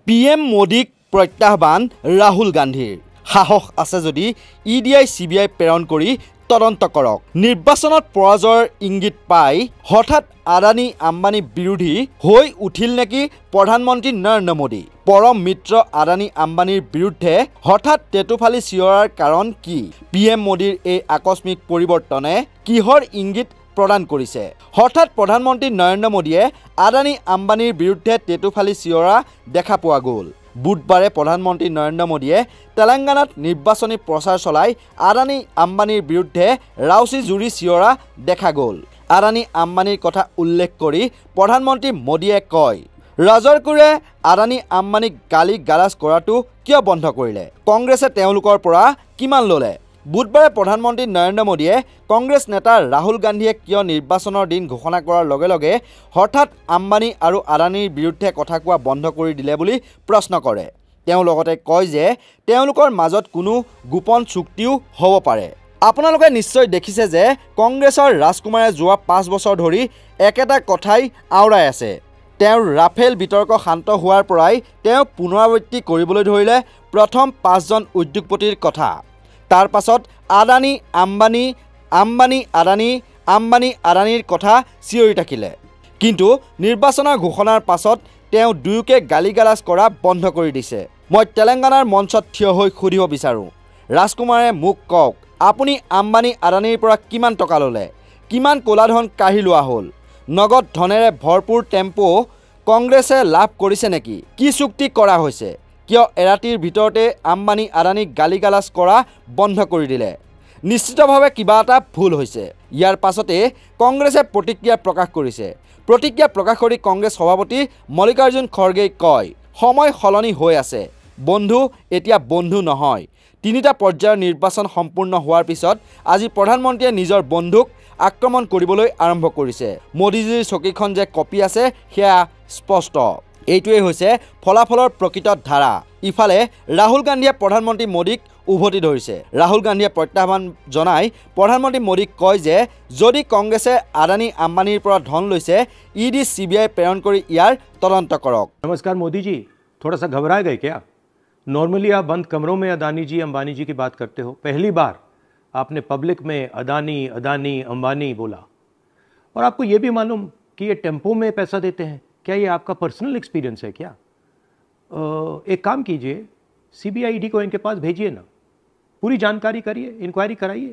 PM মোদীক প্ৰত্যাহ্বান ৰাহুল গান্ধীৰ সাহস আছে যদি EDI CBI প্ৰেৰণ কৰি তদন্ত কৰক। নিৰ্বাচনত পৰাজয়ৰ ইংগিত পাই হঠাৎ আদানী আম্বানী বিৰোধী হৈ উঠিল নেকি প্ৰধানমন্ত্ৰী নৰেন্দ্ৰ মোদী। পৰম মিত্ৰ আদানী আম্বানীৰ বিৰুদ্ধে হঠাৎ তেতুফালি চিঞৰাৰ কাৰণ কি? PM মোদীৰ এই আকস্মিক পৰিৱৰ্তনে কিহৰ ইংগিত প্ৰদান কৰিছে? হঠাৎ প্ৰধানমন্ত্ৰী নৰেন্দ্ৰ মোদীয়ে আদানী আম্বানীৰ বিৰুদ্ধে তেতুফালি চিঞৰা দেখা পোৱা গ'ল। বুধবাৰে প্ৰধানমন্ত্ৰী নৰেন্দ্ৰ মোদীয়ে তেলেংগানাত নিৰ্বাচনী প্ৰচাৰ চলাই আদানী আম্বানীৰ বিৰুদ্ধে ৰাউচি জুৰি চিঞৰা দেখা গ'ল। আদানী আম্বানীৰ কথা উল্লেখ কৰি প্ৰধানমন্ত্ৰী মোদীয়ে কয়, ৰাজৰকুৰে আদানী আম্বানীক গালি গালাজ কৰাটো কিয় বন্ধ কৰিলে? কংগ্ৰেছে তেওঁলোকৰ পৰা কিমান ল'লে? বুধবাৰে প্ৰধানমন্ত্ৰী নৰেন্দ্ৰ মোদীয়ে কংগ্ৰেছ নেতা ৰাহুল গান্ধীয়ে কিয় নিৰ্বাচনৰ দিন ঘোষণা কৰাৰ লগে লগে হঠাৎ আম্বানী আৰু আদানীৰ বিৰুদ্ধে কথা কোৱা বন্ধ কৰি দিলে বুলি প্ৰশ্ন কৰে। তেওঁ লগতে কয় যে তেওঁলোকৰ মাজত কোনো গোপন চুক্তিও হ'ব পাৰে। আপোনালোকে নিশ্চয় দেখিছে যে কংগ্ৰেছৰ ৰাজকুমাৰে যোৱা 5 বছৰ ধৰি একেটা কথাই আওৰাই আছে। তেওঁৰ ৰাফেল বিতৰ্ক শান্ত হোৱাৰ পৰাই তেওঁ পুনৰাবৃত্তি কৰিবলৈ ধৰিলে প্ৰথম 5জন উদ্যোগপতিৰ কথা। তাৰ পাছত আদানী আম্বানী, আম্বানী আদানী, আম্বানী আদানীৰ কথা চিঞৰি থাকিলে। কিন্তু নিৰ্বাচনৰ ঘোষণাৰ পাছত তেওঁ দুয়োকে গালি গালাজ কৰা বন্ধ কৰি দিছে। মই তেলেংগানাৰ মঞ্চত থিয় হৈ সুধিব বিচাৰোঁ, ৰাজকুমাৰে মোক কওক, আপুনি আম্বানী আদানীৰ পৰা কিমান টকা ল'লে? কিমান ক'লাধন কাঢ়ি লোৱা হ'ল? নগদ ধনেৰে ভৰপূৰ টেম্পো কংগ্ৰেছে লাভ কৰিছে নেকি? কি চুক্তি কৰা হৈছে? কিয় এৰাতিৰ ভিতৰতে আম্বানী আদানীক গালি গালাজ কৰা বন্ধ কৰি দিলে? নিশ্চিতভাৱে কিবা এটা ভুল হৈছে। ইয়াৰ পাছতে কংগ্ৰেছে প্ৰতিক্ৰিয়া প্ৰকাশ কৰিছে। প্ৰতিক্ৰিয়া প্ৰকাশ কৰি কংগ্ৰেছ সভাপতি মল্লিকাৰ্জুন খৰ্গেই কয়, সময় সলনি হৈ আছে, বন্ধু এতিয়া বন্ধু নহয়। 3টা পৰ্যায়ৰ নিৰ্বাচন সম্পূৰ্ণ হোৱাৰ পিছত আজি প্ৰধানমন্ত্ৰীয়ে নিজৰ বন্ধুক আক্ৰমণ কৰিবলৈ আৰম্ভ কৰিছে। মোদীজীৰ চকীখন যে কঁপি আছে সেয়া স্পষ্ট। এইটোৱে হৈছে ফলাফলৰ প্ৰকৃত ধাৰা। ইফালে ৰাহুল গান্ধীয়ে প্ৰধানমন্ত্ৰী মোদীক উভতি ধৰিছে। ৰাহুল গান্ধীয়ে প্ৰত্যাহ্বান জনাই প্ৰধানমন্ত্ৰী মোদীক কয় যে যদি কংগ্ৰেছে আদানী আম্বানীৰ পৰা ধন লৈছে ED CBI প্ৰেৰণ কৰি ইয়াৰ তদন্ত কৰক। नमस्कार मोदी जी, थोड़ा सा घबरा गए क्या? नॉर्मली आप बंद कमरों में अदानी जी अंबानी जी की बात करते हो, पहली बार आपने पब्लिक में अदानी अदानी अंबानी बोला। और आपको ये भी मालूम कि ये टेम्पो में पैसा देते हैं? क्या ये आपका पर्सनल एक्सपीरियंस है क्या? एक काम कीजिए, CBI ED को इनके पास भेजिए ना, पूरी जानकारी करिए, इंक्वायरी कराइए,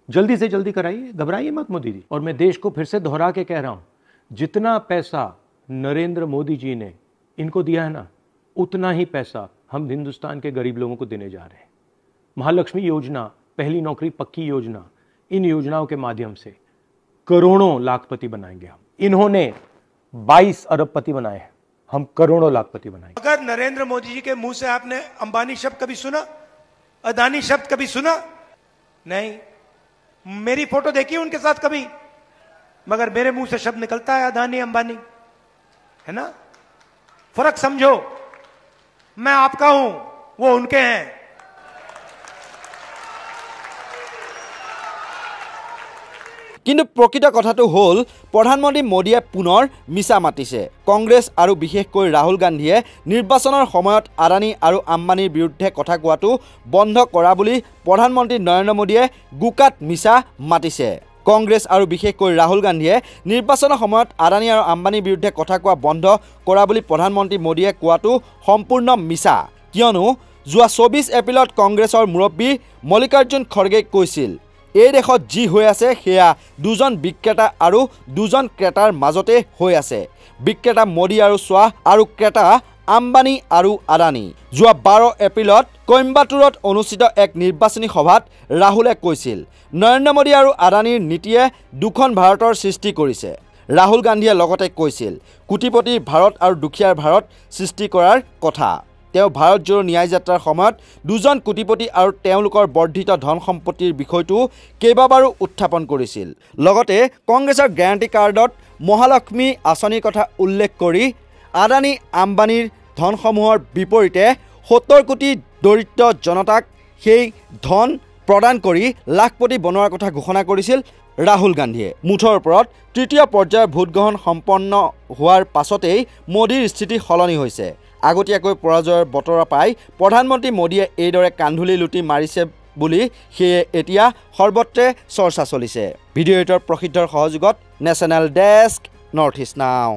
जल्दी से जल्दी कराइए, घबराइए मत मोदी जी। और मैं देश को फिर से दोहरा के कह रहा हूँ, जितना पैसा नरेंद्र मोदी जी ने इनको दिया है ना, उतना ही पैसा हम हिंदुस्तान के गरीब लोगों को देने जा रहे हैं। महालक्ष्मी योजना, पहली नौकरी पक्की योजना, इन योजनाओं के माध्यम से करोड़ों लाखपति बनाएंगे हम। इन्होंने 22 अरबपति बनाए हैं, हम करोड़ों लाखपति बनाएंगे। अगर नरेंद्र मोदी जी के मुंह से आपने अंबानी शब्द कभी सुना? अदानी शब्द कभी सुना? नहीं। मेरी फोटो देखी उनके साथ कभी? मगर मेरे मुंह से शब्द निकलता है अदानी अंबानी, है ना? फर्क समझो, मैं आपका हूं, वो उनके हैं। কিন্তু প্ৰকৃত কথাটো হ'ল প্ৰধানমন্ত্ৰী মোদীয়ে পুনৰ মিছা মাতিছে। কংগ্ৰেছ আৰু বিশেষকৈ ৰাহুল গান্ধীয়ে নিৰ্বাচনৰ সময়ত আদানী আৰু আম্বানীৰ বিৰুদ্ধে কথা কোৱাটো বন্ধ কৰা বুলি প্ৰধানমন্ত্ৰী নৰেন্দ্ৰ মোদীয়ে গোকাত মিছা মাতিছে। কংগ্ৰেছ আৰু বিশেষকৈ ৰাহুল গান্ধীয়ে নিৰ্বাচনৰ সময়ত আদানী আৰু আম্বানীৰ বিৰুদ্ধে কথা কোৱা বন্ধ কৰা বুলি প্ৰধানমন্ত্ৰী মোদীয়ে কোৱাটো সম্পূৰ্ণ মিছা। কিয়নো যোৱা 24 এপ্ৰিলত কংগ্ৰেছৰ মুৰব্বী মল্লিকাৰ্জুন খৰ্গেই কৈছিল, এই দেশত যি হৈ আছে সেয়া 2জন বিক্ৰেতা আৰু 2জন ক্ৰেতাৰ মাজতে হৈ আছে। বিক্ৰেতা মোদী আৰু শ্বাহ আৰু ক্ৰেতা আম্বানী আৰু আদানী। যোৱা 12 এপ্ৰিলত কইম্বাটুৰত অনুষ্ঠিত এক নিৰ্বাচনী সভাত ৰাহুলে কৈছিল, নৰেন্দ্ৰ মোদী আৰু আদানীৰ নীতিয়ে দুখন ভাৰতৰ সৃষ্টি কৰিছে। ৰাহুল গান্ধীয়ে লগতে কৈছিল, কোটিপতিৰ ভাৰত আৰু দুখীয়াৰ ভাৰত সৃষ্টি কৰাৰ কথা। তেওঁ ভাৰত জোড়ো ন্যায় যাত্ৰাৰ সময়ত 2জন কোটিপতি আৰু তেওঁলোকৰ বৰ্ধিত ধন সম্পত্তিৰ বিষয়টো কেইবাবাৰো উত্থাপন কৰিছিল। লগতে কংগ্ৰেছৰ গ্যাৰাণ্টি কাৰ্ডত মহালক্ষ্মী আঁচনিৰ কথা উল্লেখ কৰি আদানী আম্বানীৰ ধনসমূহৰ বিপৰীতে 70 কোটি দৰিদ্ৰ জনতাক সেই ধন প্ৰদান কৰি লাখপতি বনোৱাৰ কথা ঘোষণা কৰিছিল ৰাহুল গান্ধীয়ে। মুঠৰ ওপৰত তৃতীয় পৰ্যায়ৰ ভোটগ্ৰহণ সম্পন্ন হোৱাৰ পাছতেই মোদীৰ স্থিতি সলনি হৈছে। আগতীয়াকৈ পৰাজয়ৰ বতৰা পাই প্ৰধানমন্ত্ৰী মোদীয়ে এইদৰে কান্ধুলি লুটি মাৰিছে বুলি সেয়ে এতিয়া সৰ্বত্ৰে চৰ্চা চলিছে। ভিডিঅ' এডিটৰ প্ৰসিদ্ধৰ সহযোগত নেশ্যনেল ডেস্ক নৰ্থ ইষ্ট নাও।